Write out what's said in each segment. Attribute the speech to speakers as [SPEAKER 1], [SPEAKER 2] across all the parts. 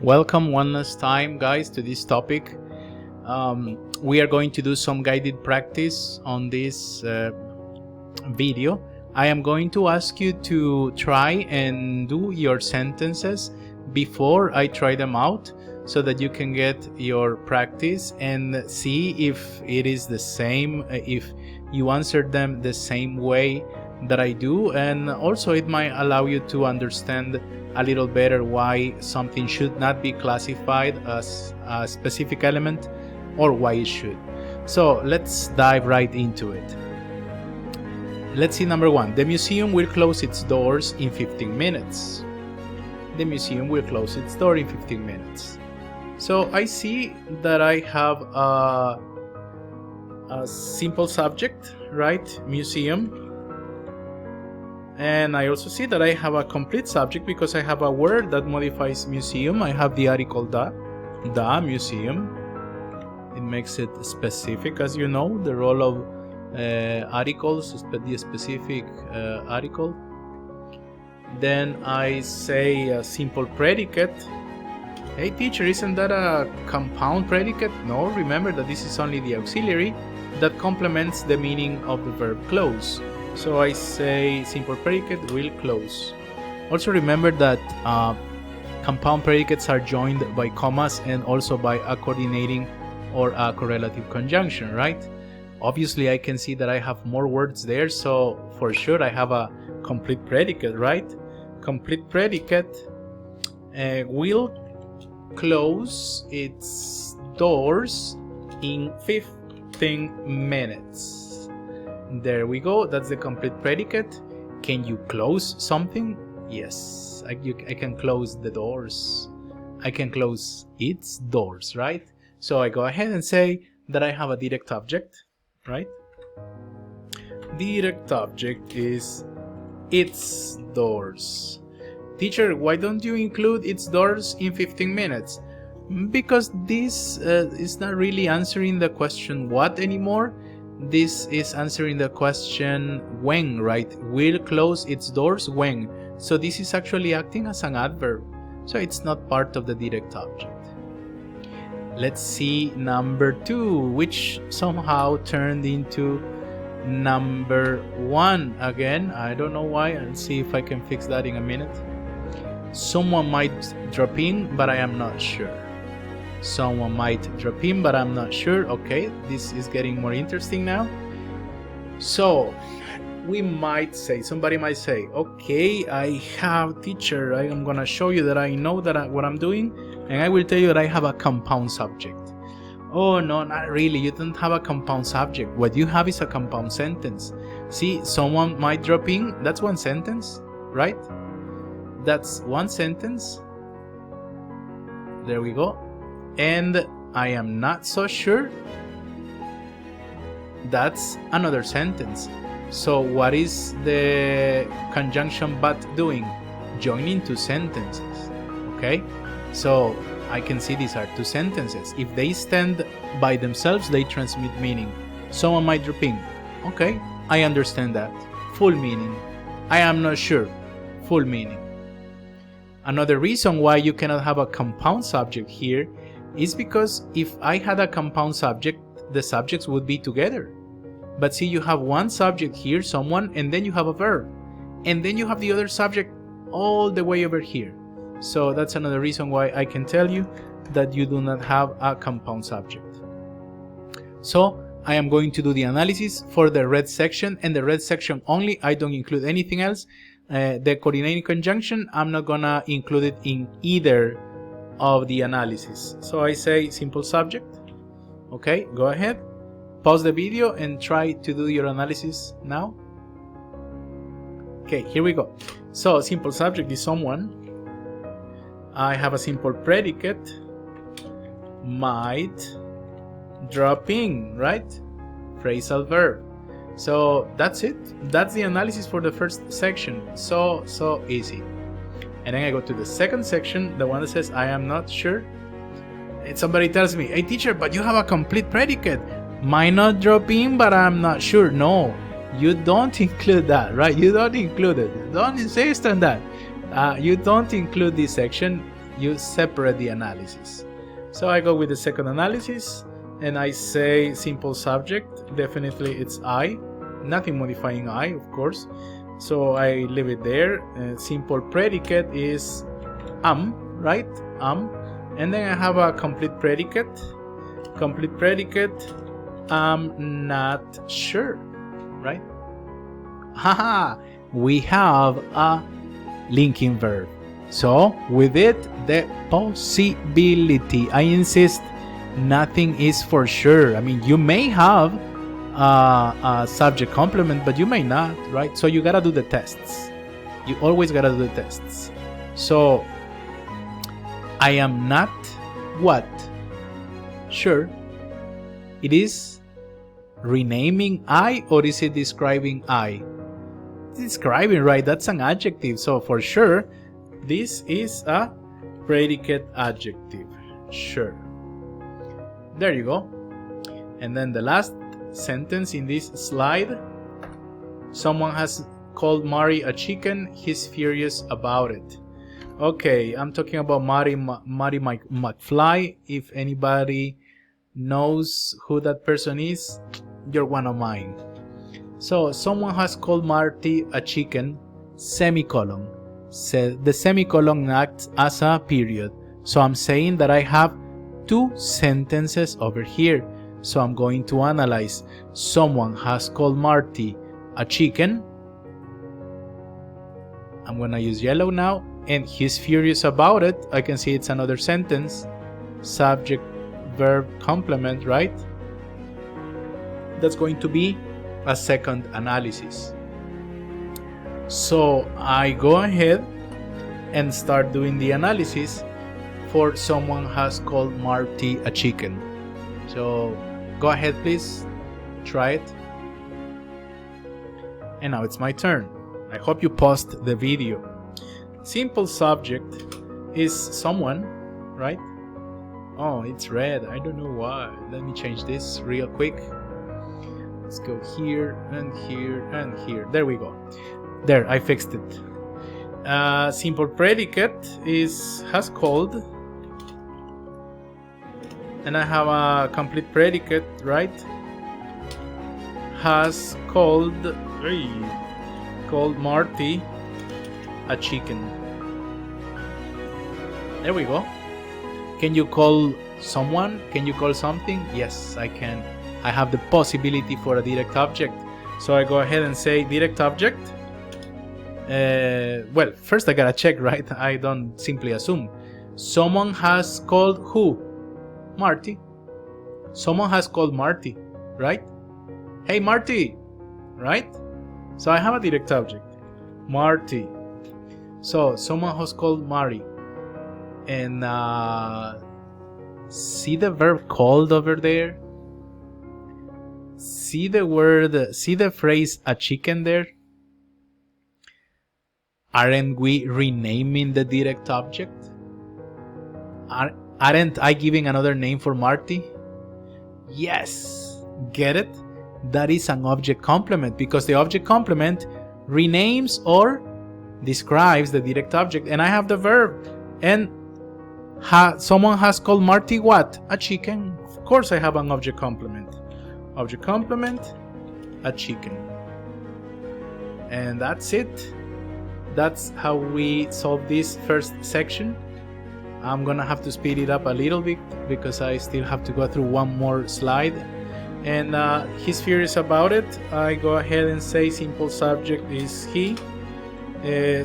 [SPEAKER 1] Welcome one last time, guys, to this topic. We are going to do some guided practice on this video. I am going to ask you to try and do your sentences before I try them out so that you can get your practice and see if it is the same, if you answer them the same way that I do, and also it might allow you to understand a little better why something should not be classified as a specific element or why it should. So let's dive right into it. Let's see number one. The museum will close its doors in 15 minutes. The museum will close its door in 15 minutes. So I see that I have a simple subject, right? Museum. And I also see that I have a complete subject because I have a word that modifies museum. I have the article the museum. It makes it specific, as you know, the role of articles, the specific article. Then I say a simple predicate. Hey teacher, isn't that a compound predicate? No, remember that this is only the auxiliary that complements the meaning of the verb close. So I say simple predicate will close. Also remember that compound predicates are joined by commas and also by a coordinating or a correlative conjunction, right? Obviously I can see that I have more words there, so for sure I have a complete predicate, right? Complete predicate will close its doors in 15 minutes. There we go, that's the complete predicate. Can you close something? Yes, I can close the doors. I can close its doors, right? So I go ahead and say that I have a direct object, right? Direct object is its doors. Teacher, why don't you include its doors in 15 minutes? Because this is not really answering the question what anymore. This is answering the question when, right? Will close its doors when. So this is actually acting as an adverb. So it's not part of the direct object. Let's see number two, which somehow turned into number one again. I don't know why. I'll see if I can fix that in a minute. Someone might drop in, but I am not sure. Someone might drop in, but I'm not sure. Okay, this is getting more interesting now. So we might say, somebody might say, okay, I have teacher, I am gonna show you that I know that what I'm doing, and I will tell you that I have a compound subject. Oh no, not really, you don't have a compound subject. What you have is a compound sentence. See, someone might drop in, that's one sentence, right? That's one sentence. There we go. And I am not so sure, that's another sentence. So what is the conjunction but doing? Joining two sentences. Okay, so I can see these are two sentences. If they stand by themselves, they transmit meaning. Someone might drop in. Okay, I understand that. Full meaning. I am not sure. Full meaning. Another reason why you cannot have a compound subject here is because if I had a compound subject, the subjects would be together. But see, you have one subject here, someone, and then you have a verb. And then you have the other subject all the way over here. So that's another reason why I can tell you that you do not have a compound subject. So I am going to do the analysis for the red section, and the red section only. I don't include anything else. The coordinating conjunction, I'm not gonna include it in either of the analysis. So I say simple subject. Okay, go ahead, pause the video and try to do your analysis now. Okay, here we go. So simple subject is someone. I have a simple predicate, might drop in, right? Phrasal verb. So that's it. That's the analysis for the first section. So easy. And then I go to the second section, the one that says I am not sure. And somebody tells me, hey teacher, but you have a complete predicate. Might not drop in, but I'm not sure. No, you don't include that, right? You don't include it. Don't insist on that. You don't include this section. you separate the analysis. So I go with the second analysis and I say simple subject, definitely it's I, nothing modifying I, of course, so I leave it there. Simple predicate is am, right? Am. And then I have a complete predicate. Complete predicate, I'm not sure, right? Haha, we have a linking verb. So with it, the possibility, I insist, nothing is for sure. I mean, you may have a subject complement, but you may not, right? So you gotta do the tests. You always gotta do the tests. So I am not what? Sure. It is renaming I, or is it describing I? It's describing, right? That's an adjective. So for sure, this is a predicate adjective. Sure. There you go. And then the last sentence in this slide. Someone has called Mari a chicken. He's furious about it. Okay, I'm talking about Marty McFly. If anybody knows who that person is, you're one of mine. So someone has called Marty a chicken, semicolon. The semicolon acts as a period. So I'm saying that I have two sentences over here. So I'm going to analyze. Someone has called Marty a chicken. I'm gonna use yellow now. And he's furious about it. I can see it's another sentence. Subject, verb, complement, right? That's going to be a second analysis. So I go ahead and start doing the analysis for someone has called Marty a chicken. So go ahead, please. Try it. And now it's my turn. I hope you paused the video. Simple subject is someone, right? Oh, it's red. I don't know why. Let me change this real quick. Let's go here and here and here. There we go. There, I fixed it. Simple predicate has called. And I have a complete predicate, right? Has called Marty a chicken. There we go. Can you call someone? Can you call something? Yes, I can. I have the possibility for a direct object. So I go ahead and say direct object. Well, first I gotta check, right? I don't simply assume. Someone has called who? Marty. Someone has called Marty, right? Hey, Marty, right? So I have a direct object. Marty. So someone has called Mari. And see the verb called over there? See the phrase a chicken there? Aren't we renaming the direct object? Aren't I giving another name for Marty? Yes. Get it? That is an object complement, because the object complement renames or describes the direct object, and I have the verb. And someone has called Marty what? A chicken. Of course I have an object complement. Object complement, a chicken. And that's it. That's how we solve this first section. I'm gonna have to speed it up a little bit because I still have to go through one more slide. And he's furious about it. I go ahead and say simple subject is he.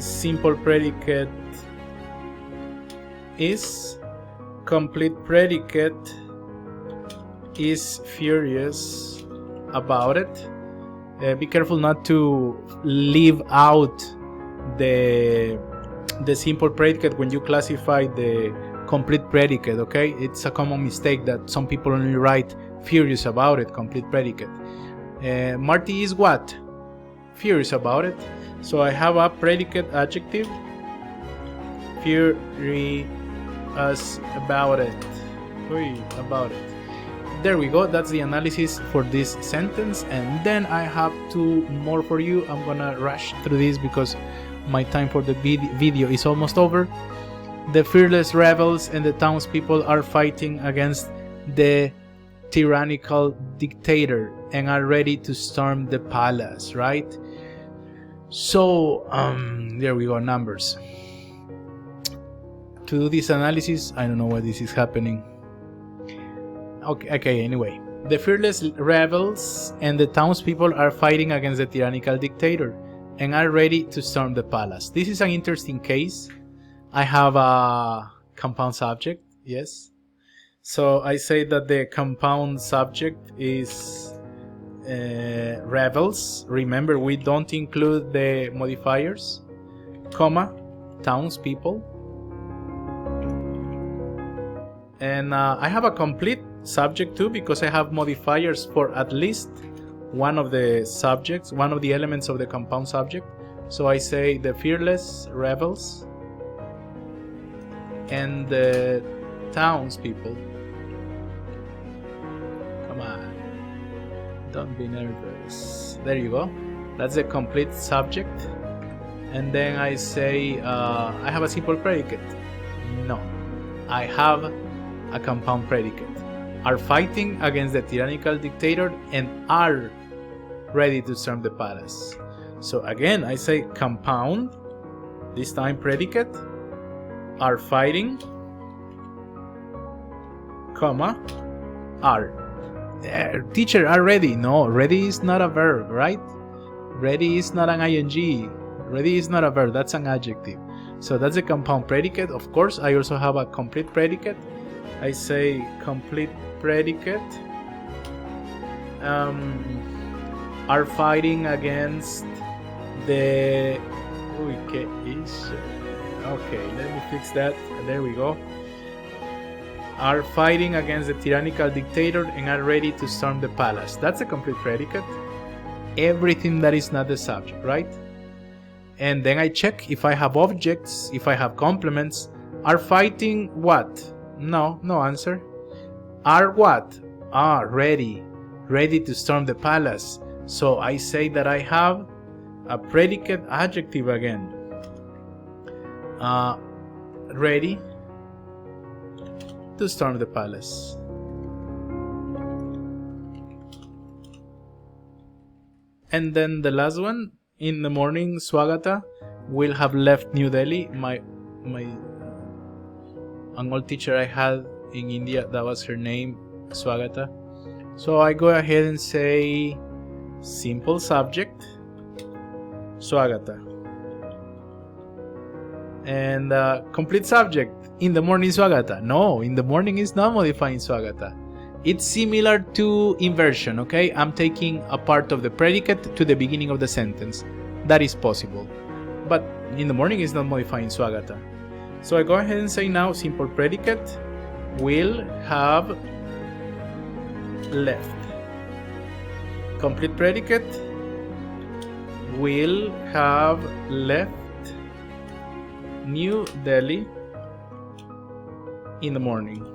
[SPEAKER 1] Simple predicate is. Complete predicate is furious about it. Be careful not to leave out the simple predicate when you classify the complete predicate, okay? It's a common mistake that some people only write furious about it, complete predicate. Marty is what? Furious about it. So I have a predicate adjective, furious about it. About it. There we go. That's the analysis for this sentence. And then I have two more for you. I'm gonna rush through this because my time for the video is almost over. The fearless rebels and the townspeople are fighting against the tyrannical dictator and are ready to storm the palace, right? So there we go, numbers. To do this analysis, I don't know why this is happening. Okay, anyway. The fearless rebels and the townspeople are fighting against the tyrannical dictator and are ready to storm the palace. This is an interesting case. I have a compound subject, yes. So I say that the compound subject is rebels. Remember, we don't include the modifiers, comma, townspeople. And I have a complete subject too, because I have modifiers for at least one of the subjects, one of the elements of the compound subject. So I say the fearless rebels and the townspeople. Come on, don't be nervous. There you go. That's a complete subject. And then I say I have a simple predicate. No, I have a compound predicate. Are fighting against the tyrannical dictator and are ready to storm the palace. So again, I say compound, this time predicate, are fighting, comma, are. Teacher, are ready. No, ready is not a verb, right? Ready is not an ing. Ready is not a verb, that's an adjective. So that's a compound predicate. Of course, I also have a complete predicate. I say complete predicate are fighting against the okay, let me fix that. There we go. Are fighting against the tyrannical dictator and are ready to storm the palace. That's a complete predicate. Everything that is not the subject, right? And then I check if I have objects, if I have complements. Are fighting what? No answer. Are what? Ready to storm the palace. So I say that I have a predicate adjective again. Ready to storm the palace. And then the last one, in the morning, Swagata will have left New Delhi. My an old teacher I had in India, that was her name, Swagata. So I go ahead and say simple subject, Swagata. And complete subject, in the morning, Swagata. No, in the morning is not modifying Swagata. It's similar to inversion, okay? I'm taking a part of the predicate to the beginning of the sentence. That is possible. But in the morning is not modifying Swagata. So I go ahead and say now simple predicate will have left. Complete predicate will have left New Delhi in the morning.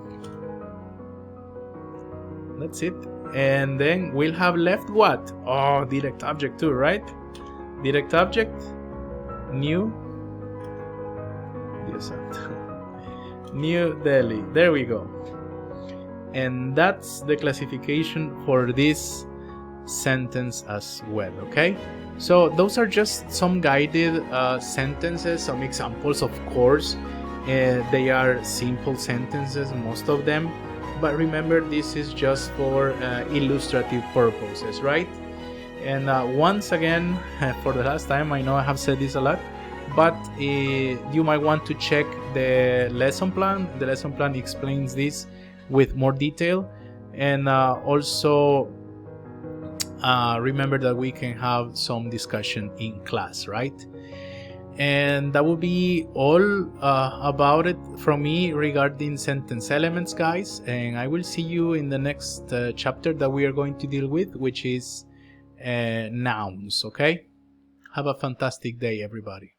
[SPEAKER 1] That's it. And then we'll have left what? Oh, direct object too, right? Direct object, New Delhi. There we go. And that's the classification for this sentence as well, okay? So those are just some guided sentences, some examples, of course. They are simple sentences, most of them. But remember, this is just for illustrative purposes, right? And once again, for the last time, I know I have said this a lot, but you might want to check the lesson plan. The lesson plan explains this with more detail. And also remember that we can have some discussion in class, right? And that will be all about it from me regarding sentence elements, guys. And I will see you in the next chapter that we are going to deal with, which is nouns, okay? Have a fantastic day, everybody.